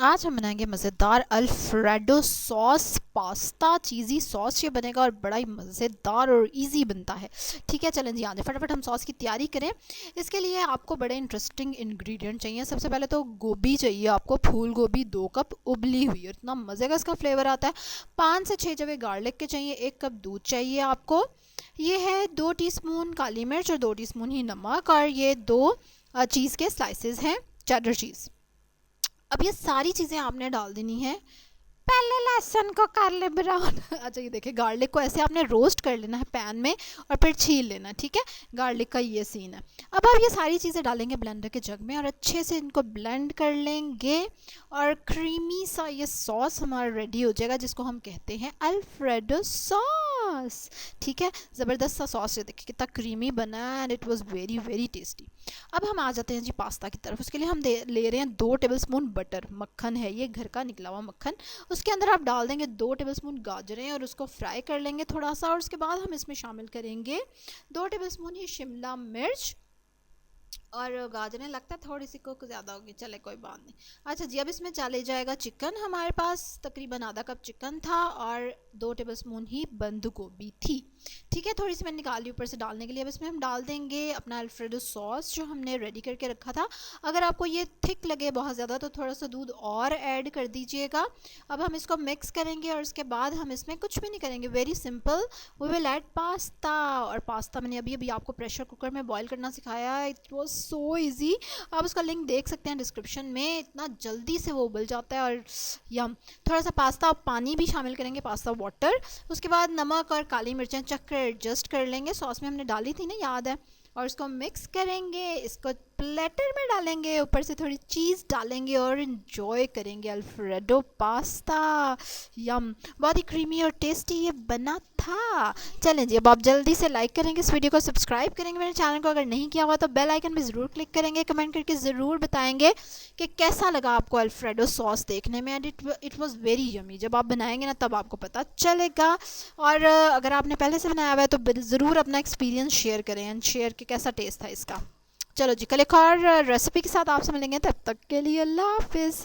आज हम बनाएंगे मज़ेदार अल्फ्रेडो सॉस पास्ता। चीज़ी सॉस ये बनेगा और बड़ा ही मज़ेदार और इजी बनता है। ठीक है, चलें जी आ जाए फटाफट हम सॉस की तैयारी करें। इसके लिए आपको बड़े इंटरेस्टिंग इंग्रेडिएंट चाहिए। सबसे पहले तो गोभी चाहिए आपको, फूल गोभी 2 कप उबली हुई, और इतना मज़े का इसका फ्लेवर आता है। 5 से 6 जवे गार्लिक के चाहिए। 1 कप दूध चाहिए आपको। ये है 2 टीस्पून काली मिर्च और 2 टीस्पून ही नमक, और ये 2 चीज़ के स्लाइसेस हैं, चेडर चीज़। अब ये सारी चीज़ें आपने डाल देनी है। पहले लहसुन को कर ले ब्राउन। अच्छा, ये देखिए गार्लिक को ऐसे आपने रोस्ट कर लेना है पैन में और फिर छील लेना है। ठीक है, गार्लिक का ये सीन है। अब आप ये सारी चीज़ें डालेंगे ब्लेंडर के जग में और अच्छे से इनको ब्लेंड कर लेंगे, और क्रीमी सा ये सॉस हमारा रेडी हो जाएगा, जिसको हम कहते हैं अल्फ्रेडो सॉस। ठीक है, ज़बरदस्त सा सॉस है, देखिए कितना क्रीमी बना है and it was very very tasty. अब हम आ जाते हैं जी पास्ता की तरफ। उसके लिए हम ले रहे हैं 2 टेबलस्पून बटर, मक्खन है ये घर का निकला हुआ मक्खन। उसके अंदर आप डाल देंगे 2 टेबलस्पून गाजरें और उसको फ्राई कर लेंगे थोड़ा सा। और उसके बाद हम इसमें शामिल करेंगे 2 टेबलस्पून ही शिमला मिर्च, और गाजरें लगता है थोड़ी सी कुक ज़्यादा होगी, चले कोई बात नहीं। अच्छा जी, अब इसमें चले जाएगा चिकन। हमारे पास तकरीबन आधा कप चिकन था और 2 टेबलस्पून ही बंद गोभी थी। ठीक है, थोड़ी सी मैंने निकाली ऊपर से डालने के लिए। अब इसमें हम डाल देंगे अपना अल्फ्रेडो सॉस जो हमने रेडी करके रखा था। अगर आपको ये थिक लगे बहुत ज़्यादा तो थोड़ा सा दूध और ऐड कर दीजिएगा। अब हम इसको मिक्स करेंगे और उसके बाद हम इसमें कुछ भी नहीं करेंगे, very simple, we will add pasta. और पास्ता मैंने अभी अभी आपको प्रेशर कुकर में बॉईल करना सिखाया है। It was so easy. आप उसका लिंक देख सकते हैं डिस्क्रिप्शन में। इतना जल्दी से वो उबल जाता है। और यम, थोड़ा सा पास्ता पानी भी शामिल करेंगे, पास्ता वाटर। उसके बाद नमक और काली मिर्चें चख कर एडजस्ट कर लेंगे, सॉस में हमने डाली थी ना, याद है। और इसको मिक्स करेंगे, इसको प्लेटर में डालेंगे, ऊपर से थोड़ी चीज़ डालेंगे और इन्जॉय करेंगे अल्फ्रेडो पास्ता। यम, बहुत ही क्रीमी और टेस्टी ये बना था। चलें जी, अब आप जल्दी से लाइक करेंगे इस वीडियो को, सब्सक्राइब करेंगे मेरे चैनल को, अगर नहीं किया हुआ तो बेल आइकन भी ज़रूर क्लिक करेंगे। कमेंट करके ज़रूर बताएंगे कि कैसा लगा आपको अल्फ्रेडो सॉस देखने में। And it was very yummy. जब आप बनाएंगे ना तब आपको पता चलेगा। और अगर आपने पहले से बनाया हुआ है तो ज़रूर अपना एक्सपीरियंस शेयर करें एंड शेयर कि कैसा टेस्ट था इसका। चलो जी, कल एक और रेसिपी के साथ आपसे मिलेंगे, तब तक के लिए अल्लाह हाफिज़।